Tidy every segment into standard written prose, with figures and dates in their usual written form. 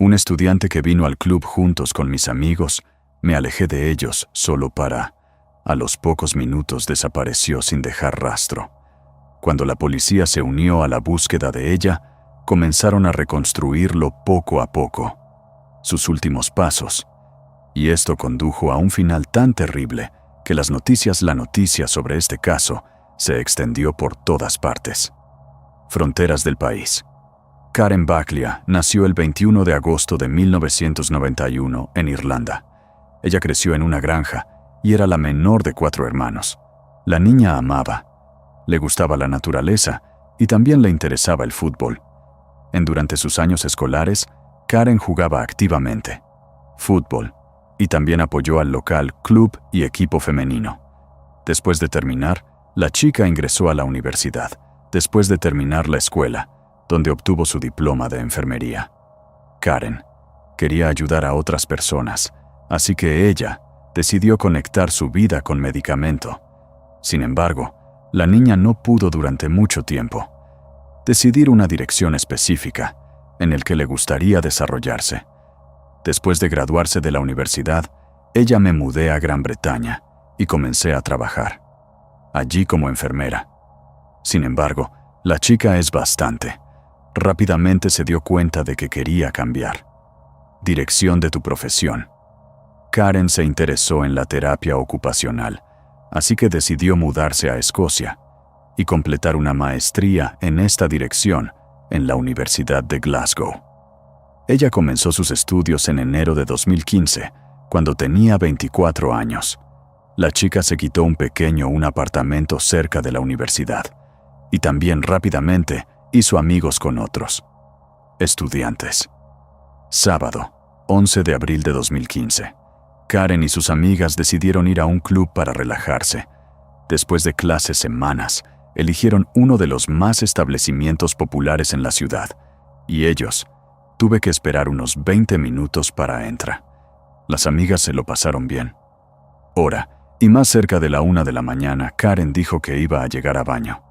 Un estudiante que vino al club juntos con mis amigos, me alejé de ellos solo para... A los pocos minutos desapareció sin dejar rastro. Cuando la policía se unió a la búsqueda de ella, comenzaron a reconstruirlo poco a poco. Sus últimos pasos. Y esto condujo a un final tan terrible que la noticia sobre este caso se extendió por todas partes. Fronteras del país. Karen Backlia nació el 21 de agosto de 1991 en Irlanda. Ella creció en una granja y era la menor de 4 hermanos. La niña amaba, le gustaba la naturaleza y también le interesaba el fútbol. Durante sus años escolares, Karen jugaba activamente fútbol y también apoyó al local club y equipo femenino. Después de terminar, la chica ingresó a la universidad, después de terminar la escuela, donde obtuvo su diploma de enfermería. Karen quería ayudar a otras personas, así que ella decidió conectar su vida con medicamento. Sin embargo, la niña no pudo durante mucho tiempo decidir una dirección específica en el que le gustaría desarrollarse. Después de graduarse de la universidad, ella me mudé a Gran Bretaña y comencé a trabajar allí como enfermera. Sin embargo, la chica es bastante. Rápidamente se dio cuenta de que quería cambiar. Dirección de tu profesión. Karen se interesó en la terapia ocupacional, así que decidió mudarse a Escocia y completar una maestría en esta dirección en la Universidad de Glasgow. Ella comenzó sus estudios en enero de 2015, cuando tenía 24 años. La chica se quitó un apartamento cerca de la universidad y también rápidamente hizo amigos con otros estudiantes. Sábado, 11 de abril de 2015. Karen y sus amigas decidieron ir a un club para relajarse. Después de clases semanas, eligieron uno de los más establecimientos populares en la ciudad, y tuve que esperar unos 20 minutos para entrar. Las amigas se lo pasaron bien. Y más cerca de la 1 de la mañana, Karen dijo que iba a llegar a baño.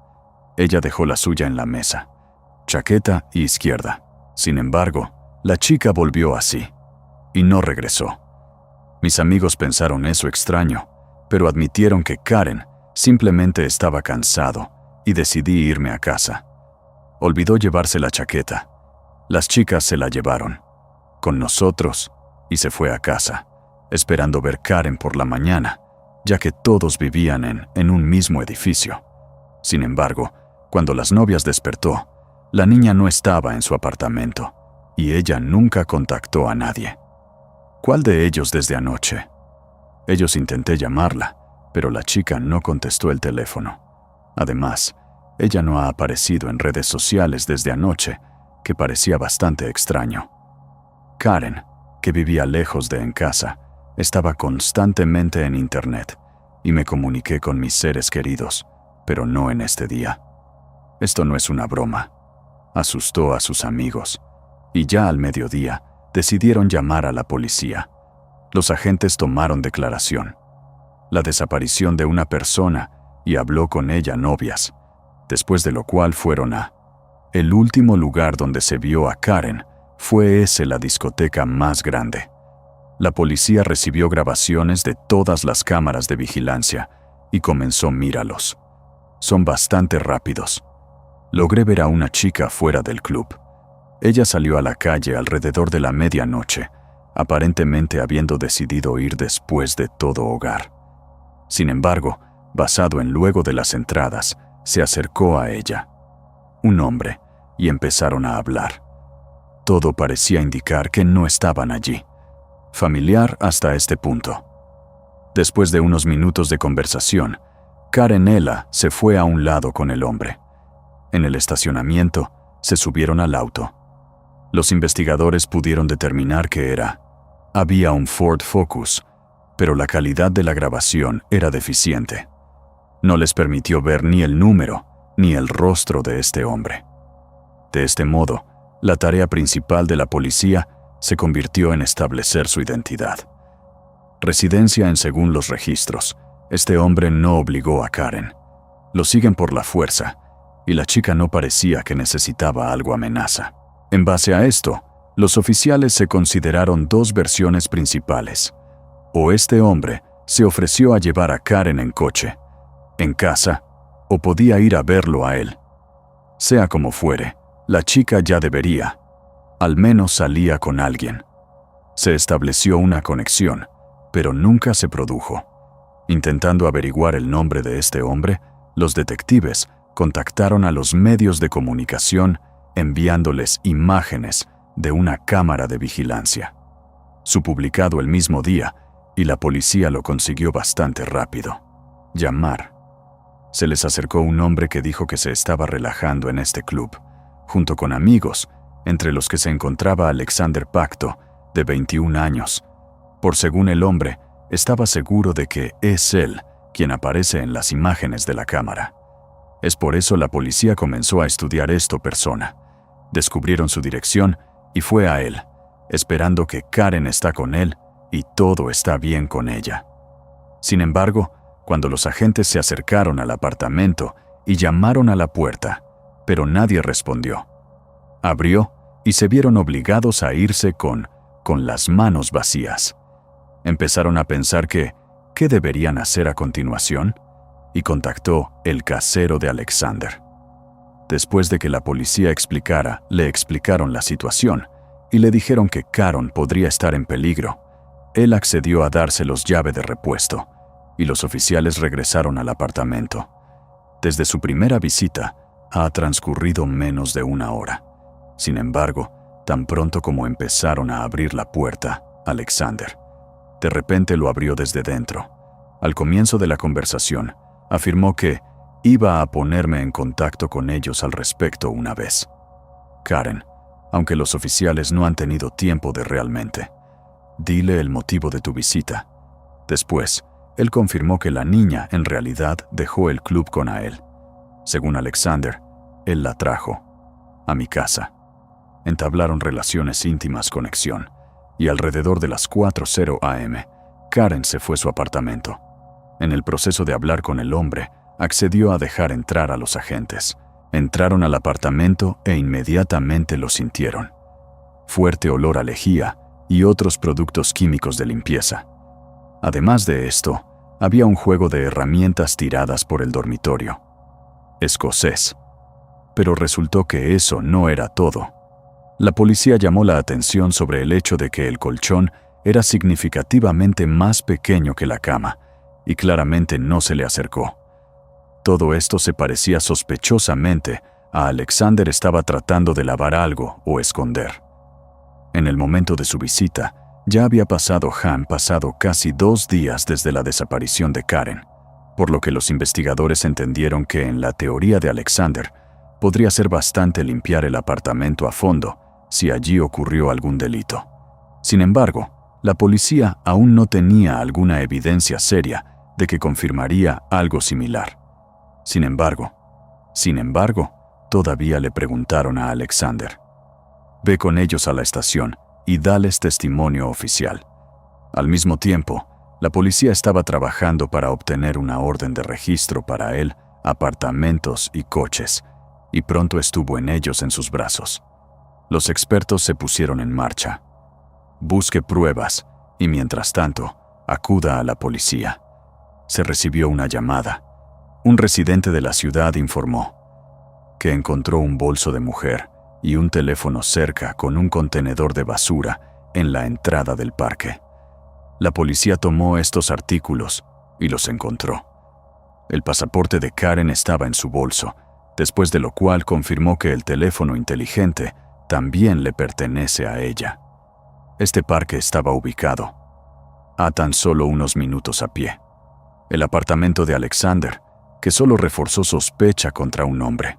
Ella dejó la suya en la mesa, chaqueta y izquierda. Sin embargo, la chica volvió así, y no regresó. Mis amigos pensaron eso extraño, pero admitieron que Karen simplemente estaba cansado y decidí irme a casa. Olvidó llevarse la chaqueta. Las chicas se la llevaron con nosotros y se fue a casa, esperando ver Karen por la mañana, ya que todos vivían en un mismo edificio. Sin embargo, cuando las novias despertó, la niña no estaba en su apartamento y ella nunca contactó a nadie. ¿Cuál de ellos desde anoche? Intenté llamarla, pero la chica no contestó el teléfono. Además, ella no ha aparecido en redes sociales desde anoche, que parecía bastante extraño. Karen, que vivía lejos de en casa, estaba constantemente en internet y me comuniqué con mis seres queridos, pero no en este día. Esto no es una broma. Asustó a sus amigos y ya al mediodía decidieron llamar a la policía. Los agentes tomaron declaración. La desaparición de una persona y habló con ella novias, después de lo cual fueron a... El último lugar donde se vio a Karen fue la discoteca más grande. La policía recibió grabaciones de todas las cámaras de vigilancia y comenzó míralos. Son bastante rápidos. Logré ver a una chica fuera del club. Ella salió a la calle alrededor de la medianoche, aparentemente habiendo decidido ir después de todo hogar. Sin embargo, basado en luego de las entradas, se acercó a ella un hombre y empezaron a hablar. Todo parecía indicar que no estaban allí. Familiar hasta este punto. Después de unos minutos de conversación, Karen se fue a un lado con el hombre. En el estacionamiento, se subieron al auto. Los investigadores pudieron determinar que había un Ford Focus, pero la calidad de la grabación era deficiente. No les permitió ver ni el número ni el rostro de este hombre. De este modo, la tarea principal de la policía se convirtió en establecer su identidad. Residencia según los registros. Este hombre no obligó a Karen. Lo siguen por la fuerza, y la chica no parecía que necesitaba algo amenaza. En base a esto, Los oficiales se consideraron dos versiones principales. O este hombre se ofreció a llevar a Karen en coche, en casa, o podía ir a verlo a él. Sea como fuere, la chica ya debería, al menos salía con alguien. Se estableció una conexión, pero nunca se produjo. Intentando averiguar el nombre de este hombre, los detectives contactaron a los medios de comunicación enviándoles imágenes de una cámara de vigilancia. Su publicado el mismo día, y la policía lo consiguió bastante rápido. Llamar. Se les acercó un hombre que dijo que se estaba relajando en este club, junto con amigos, entre los que se encontraba Alexander Pacto, de 21 años. Por según el hombre, estaba seguro de que es él quien aparece en las imágenes de la cámara. Es por eso la policía comenzó a estudiar esta persona. Descubrieron su dirección y fue a él, esperando que Karen está con él y todo está bien con ella. Sin embargo, cuando los agentes se acercaron al apartamento y llamaron a la puerta, pero nadie respondió. Abrió y se vieron obligados a irse con las manos vacías. Empezaron a pensar ¿qué deberían hacer a continuación? Y contactó el casero de Alexander. Después de que la policía le explicaron la situación y le dijeron que Karen podría estar en peligro. Él accedió a dárselos llave de repuesto y los oficiales regresaron al apartamento. Desde su primera visita ha transcurrido menos de una hora. Sin embargo, tan pronto como empezaron a abrir la puerta, Alexander, de repente lo abrió desde dentro. Al comienzo de la conversación, afirmó que iba a ponerme en contacto con ellos al respecto una vez. Karen, aunque los oficiales no han tenido tiempo de realmente. Dile el motivo de tu visita. Después, él confirmó que la niña en realidad dejó el club con él. Según Alexander, él la trajo a mi casa. Entablaron relaciones íntimas conexión y alrededor de las 4:00 a.m., Karen se fue a su apartamento. En el proceso de hablar con el hombre, accedió a dejar entrar a los agentes. Entraron al apartamento e inmediatamente lo sintieron. Fuerte olor a lejía y otros productos químicos de limpieza. Además de esto, había un juego de herramientas tiradas por el dormitorio. Escocés. Pero resultó que eso no era todo. La policía llamó la atención sobre el hecho de que el colchón era significativamente más pequeño que la cama y claramente no se le acercó. Todo esto se parecía sospechosamente a Alexander estaba tratando de lavar algo o esconder. En el momento de su visita, ya había pasado casi 2 días desde la desaparición de Karen, por lo que los investigadores entendieron que en la teoría de Alexander podría ser bastante limpiar el apartamento a fondo si allí ocurrió algún delito. Sin embargo, la policía aún no tenía alguna evidencia seria de que confirmaría algo similar. Sin embargo, todavía le preguntaron a Alexander: «Ve con ellos a la estación y dales testimonio oficial». Al mismo tiempo, la policía estaba trabajando para obtener una orden de registro para él, apartamentos y coches, y pronto estuvo en ellos en sus brazos. Los expertos se pusieron en marcha. Busque pruebas y mientras tanto, acuda a la policía. Se recibió una llamada. Un residente de la ciudad informó que encontró un bolso de mujer y un teléfono cerca con un contenedor de basura en la entrada del parque. La policía tomó estos artículos y los encontró. El pasaporte de Karen estaba en su bolso, después de lo cual confirmó que el teléfono inteligente también le pertenece a ella. Este parque estaba ubicado a tan solo unos minutos a pie. El apartamento de Alexander, que solo reforzó sospecha contra un hombre.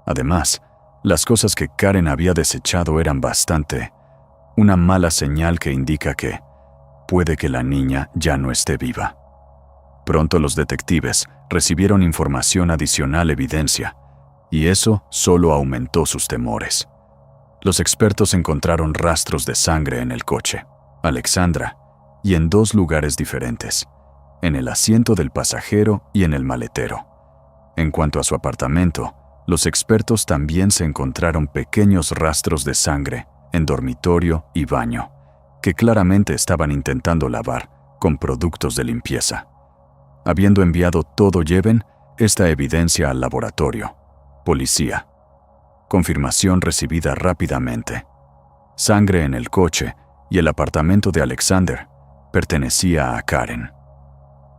Además, las cosas que Karen había desechado eran una mala señal que indica que puede que la niña ya no esté viva. Pronto los detectives recibieron información adicional evidencia, y eso solo aumentó sus temores. Los expertos encontraron rastros de sangre en el coche, Alexandra, y en 2 lugares diferentes, en el asiento del pasajero y en el maletero. En cuanto a su apartamento, los expertos también se encontraron pequeños rastros de sangre en dormitorio y baño, que claramente estaban intentando lavar con productos de limpieza. Habiendo enviado todo, lleven esta evidencia al laboratorio. Policía. Confirmación recibida rápidamente. Sangre en el coche y el apartamento de Alexander pertenecía a Karen.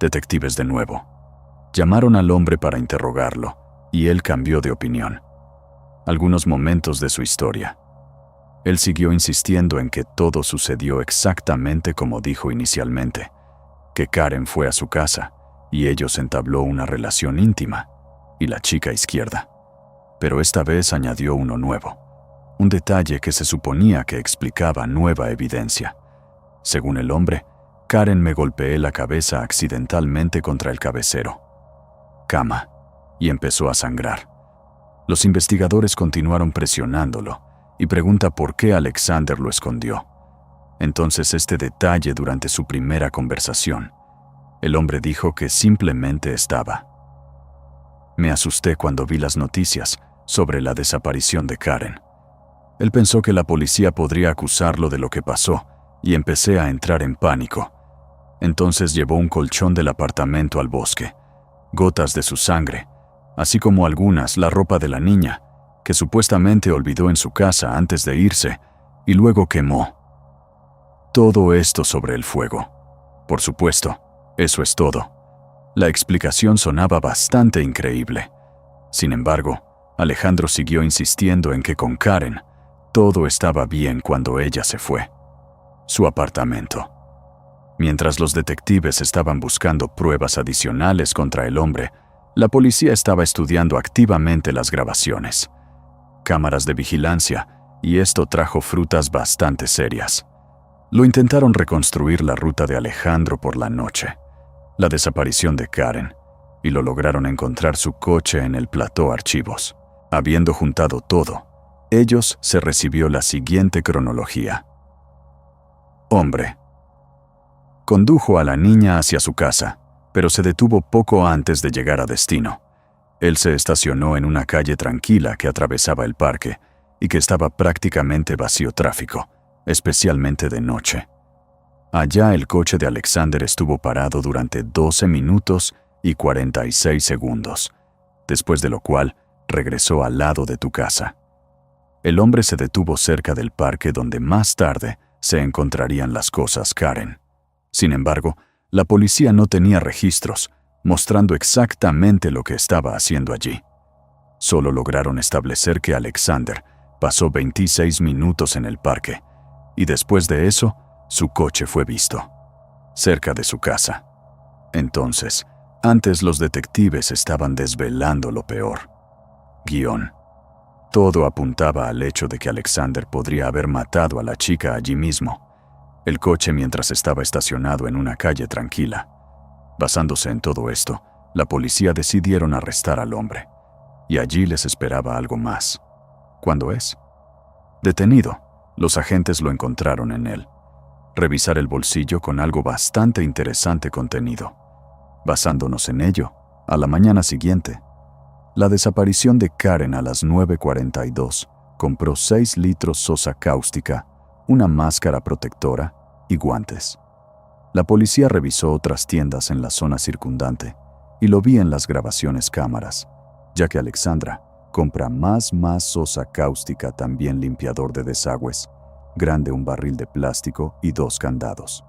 Detectives de nuevo. Llamaron al hombre para interrogarlo y él cambió de opinión. Algunos momentos de su historia. Él siguió insistiendo en que todo sucedió exactamente como dijo inicialmente, que Karen fue a su casa y ellos entabló una relación íntima, y la chica izquierda. Pero esta vez añadió uno nuevo, un detalle que se suponía que explicaba nueva evidencia. Según el hombre, Karen me golpeé la cabeza accidentalmente contra el cabecero. Cama, y empezó a sangrar. Los investigadores continuaron presionándolo y pregunta por qué Alexander lo escondió. Entonces este detalle durante su primera conversación. El hombre dijo que simplemente estaba. Me asusté cuando vi las noticias sobre la desaparición de Karen. Él pensó que la policía podría acusarlo de lo que pasó y empecé a entrar en pánico. Entonces llevó un colchón del apartamento al bosque, gotas de su sangre, así como la ropa de la niña, que supuestamente olvidó en su casa antes de irse, y luego quemó. Todo esto sobre el fuego. Por supuesto, eso es todo. La explicación sonaba bastante increíble. Sin embargo, Alejandro siguió insistiendo en que con Karen todo estaba bien cuando ella se fue. Su apartamento. Mientras los detectives estaban buscando pruebas adicionales contra el hombre, la policía estaba estudiando activamente las grabaciones, cámaras de vigilancia, y esto trajo frutas bastante serias. Lo intentaron reconstruir la ruta de Alejandro por la noche, la desaparición de Karen, y lo lograron encontrar su coche en el plató archivos. Habiendo juntado todo, ellos se recibió la siguiente cronología. Hombre. Condujo a la niña hacia su casa, pero se detuvo poco antes de llegar a destino. Él se estacionó en una calle tranquila que atravesaba el parque y que estaba prácticamente vacío tráfico, especialmente de noche. Allá el coche de Alexander estuvo parado durante 12 minutos y 46 segundos, después de lo cual regresó al lado de tu casa. El hombre se detuvo cerca del parque donde más tarde se encontrarían las cosas Karen. Sin embargo, la policía no tenía registros, mostrando exactamente lo que estaba haciendo allí. Solo lograron establecer que Alexander pasó 26 minutos en el parque, y después de eso, su coche fue visto, cerca de su casa. Entonces, antes los detectives estaban desvelando lo peor. Guión. Todo apuntaba al hecho de que Alexander podría haber matado a la chica allí mismo, el coche mientras estaba estacionado en una calle tranquila. Basándose en todo esto, la policía decidieron arrestar al hombre, y allí les esperaba algo más. ¿Cuándo es? Detenido, los agentes lo encontraron en él. Revisar el bolsillo con algo bastante interesante contenido. Basándonos en ello, a la mañana siguiente, la desaparición de Karen a las 9:42, compró 6 litros sosa cáustica, una máscara protectora y guantes. La policía revisó otras tiendas en la zona circundante y lo vi en las grabaciones cámaras, ya que Alexandra compra más sosa cáustica, también limpiador de desagües, grande, un barril de plástico y 2 candados.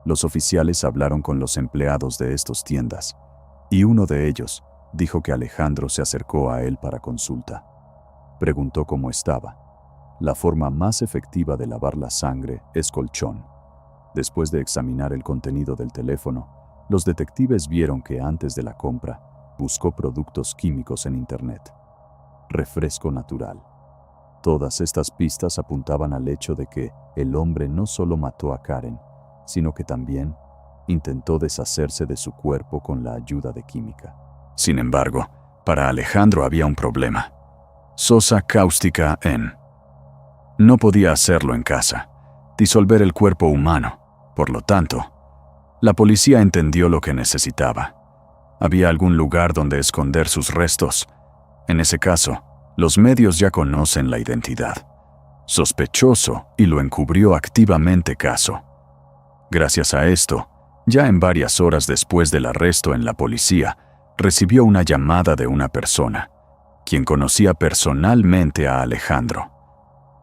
Los oficiales hablaron con los empleados de estas tiendas y uno de ellos dijo que Alejandro se acercó a él para consulta. Preguntó cómo estaba. La forma más efectiva de lavar la sangre es colchón. Después de examinar el contenido del teléfono, los detectives vieron que antes de la compra, buscó productos químicos en Internet. Refresco natural. Todas estas pistas apuntaban al hecho de que el hombre no solo mató a Karen, sino que también intentó deshacerse de su cuerpo con la ayuda de química. Sin embargo, para Alejandro había un problema. Sosa cáustica no podía hacerlo en casa, disolver el cuerpo humano. Por lo tanto, la policía entendió lo que necesitaba. Había algún lugar donde esconder sus restos. En ese caso, los medios ya conocen la identidad. sospechoso, y lo encubrió activamente caso. Gracias a esto, ya en varias horas después del arresto en la policía, recibió una llamada de una persona, quien conocía personalmente a Alejandro.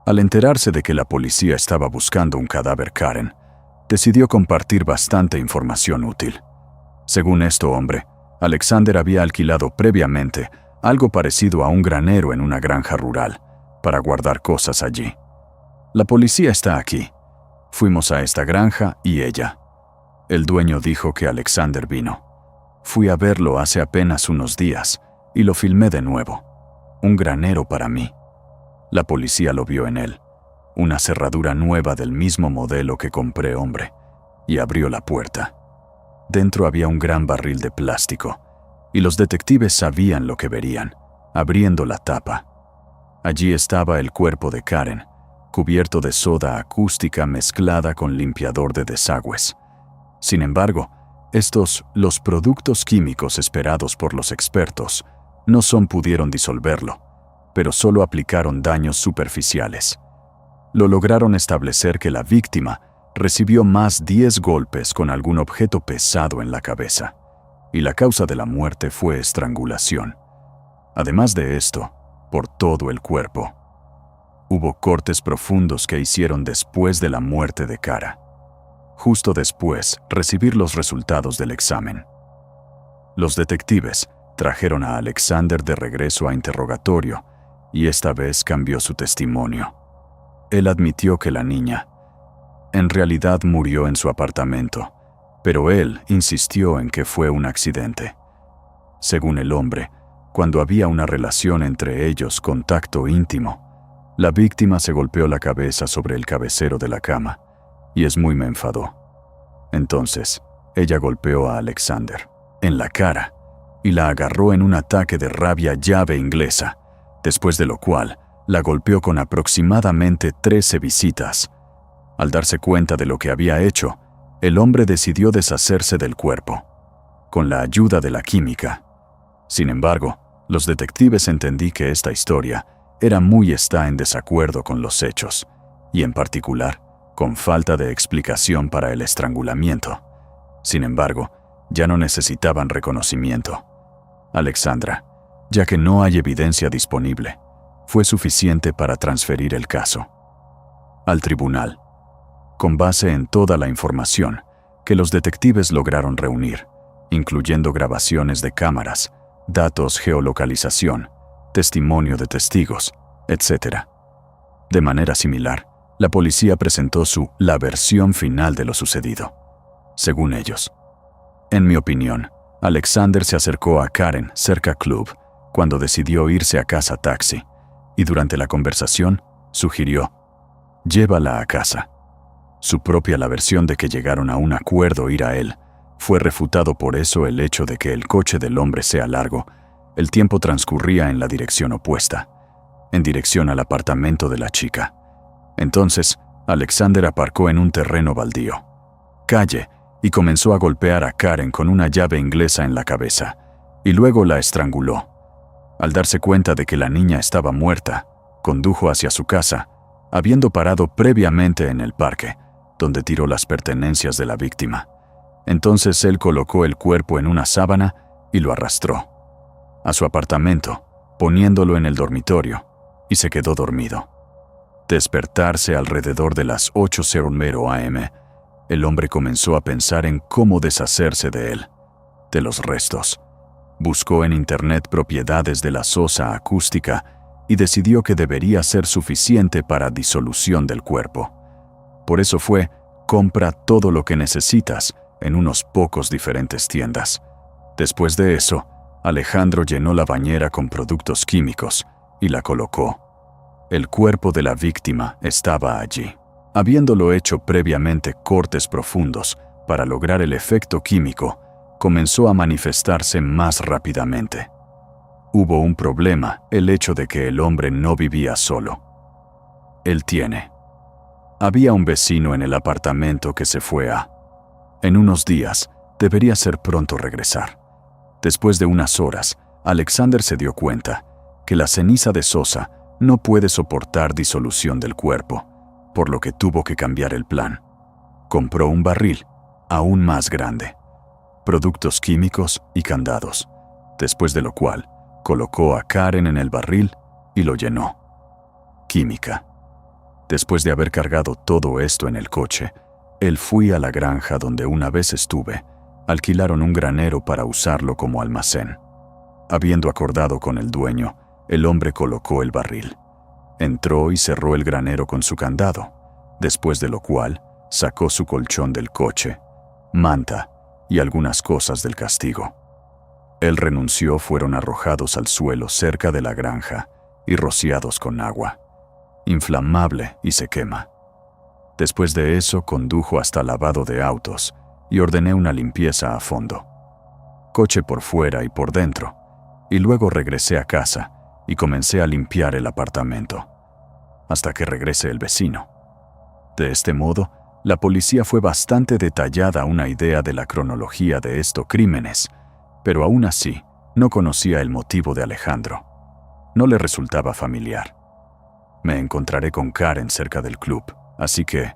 Al enterarse de que la policía estaba buscando un cadáver Karen, decidió compartir bastante información útil. Según esto hombre, Alexander había alquilado previamente algo parecido a un granero en una granja rural, para guardar cosas allí. La policía está aquí. Fuimos a esta granja y ella. El dueño dijo que Alexander vino. Fui a verlo hace apenas unos días y lo filmé de nuevo. Un granero para mí. La policía lo vio en él. Una cerradura nueva del mismo modelo que compré, hombre, y abrió la puerta. Dentro había un gran barril de plástico, y los detectives sabían lo que verían, abriendo la tapa. Allí estaba el cuerpo de Karen, cubierto de soda acústica mezclada con limpiador de desagües. Sin embargo, los productos químicos esperados por los expertos, no pudieron disolverlo, pero solo aplicaron daños superficiales. Lo lograron establecer que la víctima recibió más 10 golpes con algún objeto pesado en la cabeza, y la causa de la muerte fue estrangulación. Además de esto, por todo el cuerpo. Hubo cortes profundos que hicieron después de la muerte de Kara. Justo después, recibir los resultados del examen. Los detectives trajeron a Alexander de regreso a interrogatorio y esta vez cambió su testimonio. Él admitió que la niña, en realidad murió en su apartamento, pero él insistió en que fue un accidente. Según el hombre, cuando había una relación entre ellos, contacto íntimo, la víctima se golpeó la cabeza sobre el cabecero de la cama, y me enfadó. Entonces, ella golpeó a Alexander en la cara y la agarró en un ataque de rabia llave inglesa, después de lo cual la golpeó con aproximadamente 13 visitas. Al darse cuenta de lo que había hecho, el hombre decidió deshacerse del cuerpo, con la ayuda de la química. Sin embargo, los detectives entendí que esta historia está en desacuerdo con los hechos, y en particular, con falta de explicación para el estrangulamiento. Sin embargo, ya no necesitaban reconocimiento. Alexandra, ya que no hay evidencia disponible, fue suficiente para transferir el caso al tribunal, con base en toda la información que los detectives lograron reunir, incluyendo grabaciones de cámaras, datos geolocalización, testimonio de testigos, etc. De manera similar, la policía presentó la versión final de lo sucedido. Según ellos, en mi opinión, Alexander se acercó a Karen cerca Club cuando decidió irse a casa taxi, y durante la conversación sugirió, llévala a casa. Su propia la versión de que llegaron a un acuerdo ir a él fue refutado, por eso el hecho de que el coche del hombre sea largo, el tiempo transcurría en la dirección opuesta, en dirección al apartamento de la chica. Entonces, Alexander aparcó en un terreno baldío, calle, y comenzó a golpear a Karen con una llave inglesa en la cabeza, y luego la estranguló. Al darse cuenta de que la niña estaba muerta, condujo hacia su casa, habiendo parado previamente en el parque, donde tiró las pertenencias de la víctima. Entonces él colocó el cuerpo en una sábana y lo arrastró a su apartamento, poniéndolo en el dormitorio, y se quedó dormido. Despertarse alrededor de las 8:00 am, el hombre comenzó a pensar en cómo deshacerse de los restos. Buscó en internet propiedades de la sosa acústica y decidió que debería ser suficiente para disolución del cuerpo. Por eso compra todo lo que necesitas en unos pocos diferentes tiendas. Después de eso, Alejandro llenó la bañera con productos químicos y la colocó. El cuerpo de la víctima estaba allí, habiéndolo hecho previamente cortes profundos para lograr el efecto químico. Comenzó a manifestarse más rápidamente. Hubo un problema, el hecho de que el hombre no vivía solo. Había un vecino en el apartamento que se fue en unos días, debería ser pronto regresar. Después de unas horas, Alexander se dio cuenta que la ceniza de sosa no puede soportar disolución del cuerpo, por lo que tuvo que cambiar el plan. Compró un barril, aún más grande, productos químicos y candados, después de lo cual colocó a Karen en el barril y lo llenó. Química. Después de haber cargado todo esto en el coche, él fue a la granja donde una vez estuve. Alquilaron un granero para usarlo como almacén. Habiendo acordado con el dueño, el hombre colocó el barril. Entró y cerró el granero con su candado, después de lo cual sacó su colchón del coche, manta y algunas cosas del castigo. Él renunció, fueron arrojados al suelo cerca de la granja y rociados con agua. Inflamable y se quema. Después de eso condujo hasta lavado de autos y ordené una limpieza a fondo. Coche por fuera y por dentro, y luego regresé a casa y comencé a limpiar el apartamento, hasta que regrese el vecino. De este modo, la policía fue bastante detallada a una idea de la cronología de estos crímenes, pero aún así no conocía el motivo de Alejandro. No le resultaba familiar. Me encontraré con Karen cerca del club, así que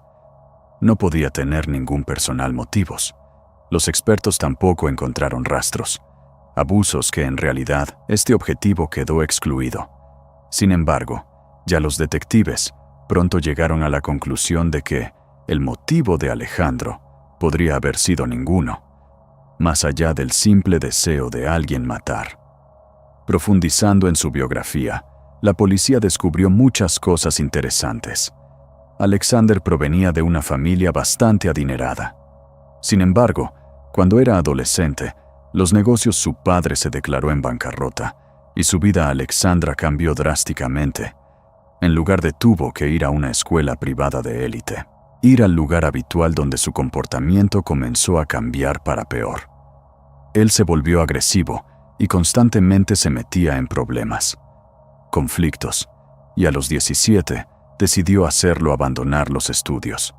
no podía tener ningún personal motivos. Los expertos tampoco encontraron rastros, abusos que en realidad este objetivo quedó excluido. Sin embargo, ya los detectives pronto llegaron a la conclusión de que el motivo de Alejandro podría haber sido ninguno, más allá del simple deseo de alguien matar. Profundizando en su biografía, la policía descubrió muchas cosas interesantes. Alexander provenía de una familia bastante adinerada. Sin embargo, cuando era adolescente, los negocios su padre se declaró en bancarrota y su vida Alexandra cambió drásticamente. En lugar de tuvo que ir a una escuela privada de élite, ir al lugar habitual donde su comportamiento comenzó a cambiar para peor. Él se volvió agresivo y constantemente se metía en problemas, conflictos, y a los 17 decidió hacerlo abandonar los estudios.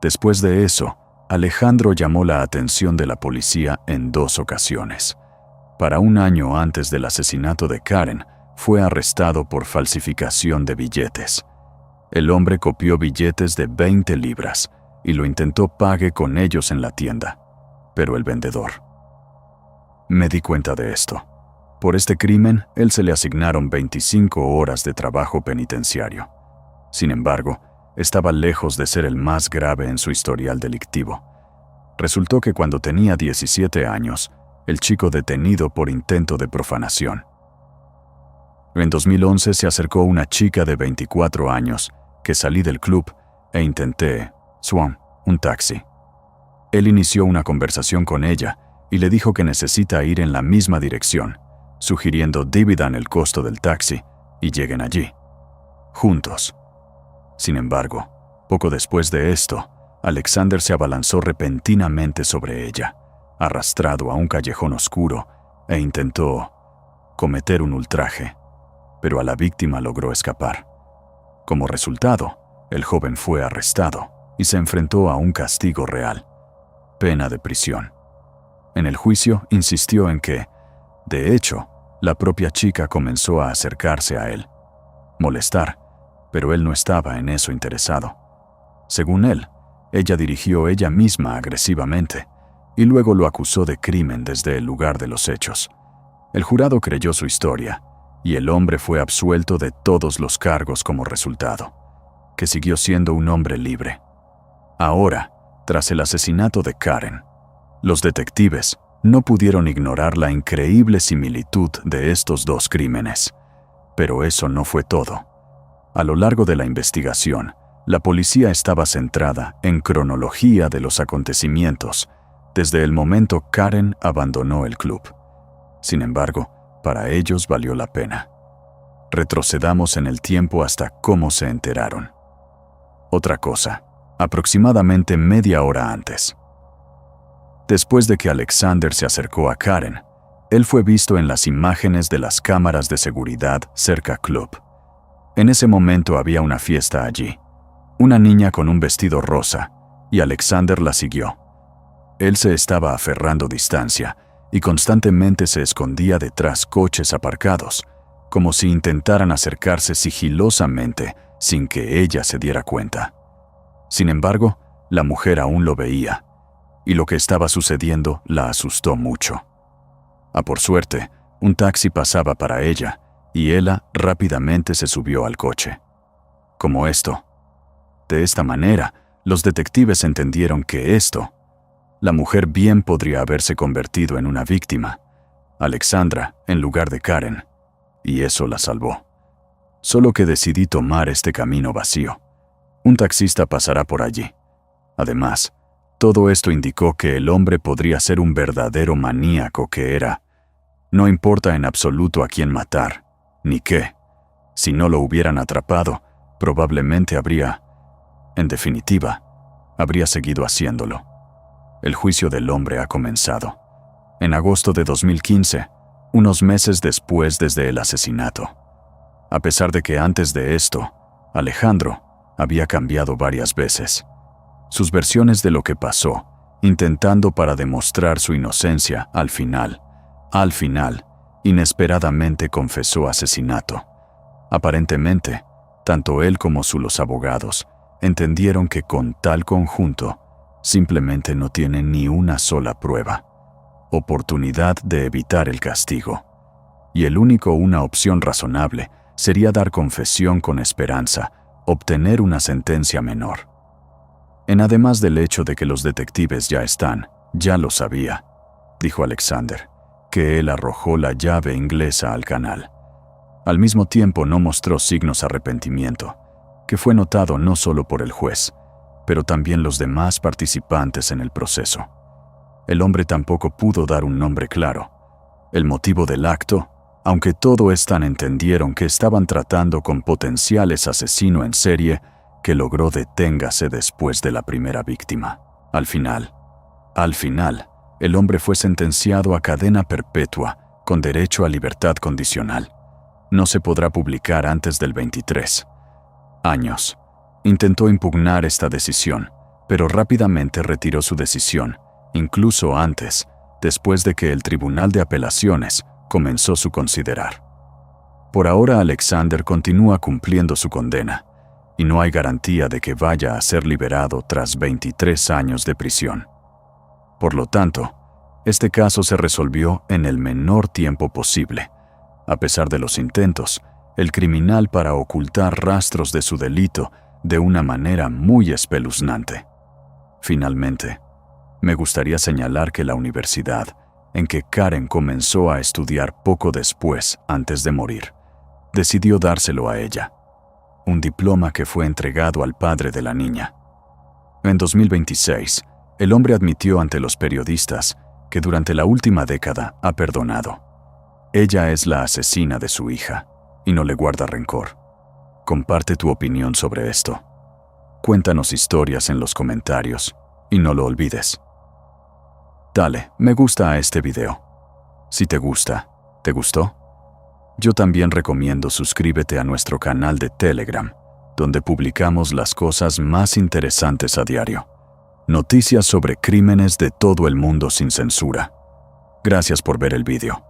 Después de eso, Alejandro llamó la atención de la policía en 2 ocasiones. Para un año antes del asesinato de Karen, fue arrestado por falsificación de billetes. El hombre copió billetes de 20 libras y lo intentó pague con ellos en la tienda, pero el vendedor. Me di cuenta de esto. Por este crimen, él se le asignaron 25 horas de trabajo penitenciario. Sin embargo, estaba lejos de ser el más grave en su historial delictivo. Resultó que cuando tenía 17 años, el chico detenido por intento de profanación. En 2011 se acercó una chica de 24 años que salí del club e intenté, un taxi. Él inició una conversación con ella y le dijo que necesita ir en la misma dirección, sugiriendo dividan el costo del taxi y lleguen allí, juntos. Sin embargo, poco después de esto, Alexander se abalanzó repentinamente sobre ella, arrastrado a un callejón oscuro, e intentó cometer un ultraje, pero a la víctima logró escapar. Como resultado, el joven fue arrestado y se enfrentó a un castigo real, pena de prisión. En el juicio insistió en que, de hecho, la propia chica comenzó a acercarse a él, molestar, pero él no estaba en eso interesado. Según él, ella dirigió ella misma agresivamente y luego lo acusó de crimen desde el lugar de los hechos. El jurado creyó su historia y el hombre fue absuelto de todos los cargos como resultado, que siguió siendo un hombre libre. Ahora, tras el asesinato de Karen, los detectives no pudieron ignorar la increíble similitud de estos 2 crímenes. Pero eso no fue todo. A lo largo de la investigación, la policía estaba centrada en cronología de los acontecimientos, desde el momento Karen abandonó el club. Sin embargo, para ellos valió la pena. Retrocedamos en el tiempo hasta cómo se enteraron. Otra cosa, aproximadamente media hora antes. Después de que Alexander se acercó a Karen, él fue visto en las imágenes de las cámaras de seguridad cerca club. En ese momento había una fiesta allí, una niña con un vestido rosa, y Alexander la siguió. Él se estaba aferrando distancia y constantemente se escondía detrás coches aparcados, como si intentaran acercarse sigilosamente sin que ella se diera cuenta. Sin embargo, la mujer aún lo veía, y lo que estaba sucediendo la asustó mucho. Por suerte, un taxi pasaba para ella, y ella rápidamente se subió al coche. Como esto. De esta manera, los detectives entendieron que la mujer bien podría haberse convertido en una víctima, Alexandra en lugar de Karen, y eso la salvó. Solo que decidí tomar este camino vacío. Un taxista pasará por allí. Además, todo esto indicó que el hombre podría ser un verdadero maníaco que era. No importa en absoluto a quién matar, ni qué. Si no lo hubieran atrapado, probablemente habría, en definitiva, habría seguido haciéndolo. El juicio del hombre ha comenzado. En agosto de 2015, unos meses después desde el asesinato. A pesar de que antes de esto, Alejandro había cambiado varias veces. Sus versiones de lo que pasó, intentando para demostrar su inocencia, al final, inesperadamente confesó asesinato. Aparentemente, tanto él como los abogados entendieron que con tal conjunto, simplemente no tienen ni una sola prueba, oportunidad de evitar el castigo. Y una opción razonable sería dar confesión con esperanza, obtener una sentencia menor. Además del hecho de que los detectives ya lo sabía, dijo Alexander, que él arrojó la llave inglesa al canal. Al mismo tiempo no mostró signos de arrepentimiento, que fue notado no solo por el juez, pero también los demás participantes en el proceso. El hombre tampoco pudo dar un nombre claro. El motivo del acto, aunque todos entendieron que estaban tratando con potenciales asesino en serie, que logró deténgase después de la primera víctima. Al final, el hombre fue sentenciado a cadena perpetua con derecho a libertad condicional. No se podrá publicar antes del 23 años. Intentó impugnar esta decisión, pero rápidamente retiró su decisión, incluso después de que el Tribunal de Apelaciones comenzó su considerar. Por ahora Alexander continúa cumpliendo su condena, y no hay garantía de que vaya a ser liberado tras 23 años de prisión. Por lo tanto, este caso se resolvió en el menor tiempo posible, a pesar de los intentos, el criminal para ocultar rastros de su delito de una manera muy espeluznante. Finalmente, me gustaría señalar que la universidad en que Karen comenzó a estudiar poco después, antes de morir, decidió dárselo a ella. Un diploma que fue entregado al padre de la niña. En 2026, el hombre admitió ante los periodistas que durante la última década ha perdonado. Ella es la asesina de su hija y no le guarda rencor. Comparte tu opinión sobre esto. Cuéntanos historias en los comentarios y no lo olvides. Dale me gusta a este video. Si te gusta, ¿te gustó? Yo también recomiendo suscríbete a nuestro canal de Telegram, donde publicamos las cosas más interesantes a diario. Noticias sobre crímenes de todo el mundo sin censura. Gracias por ver el video.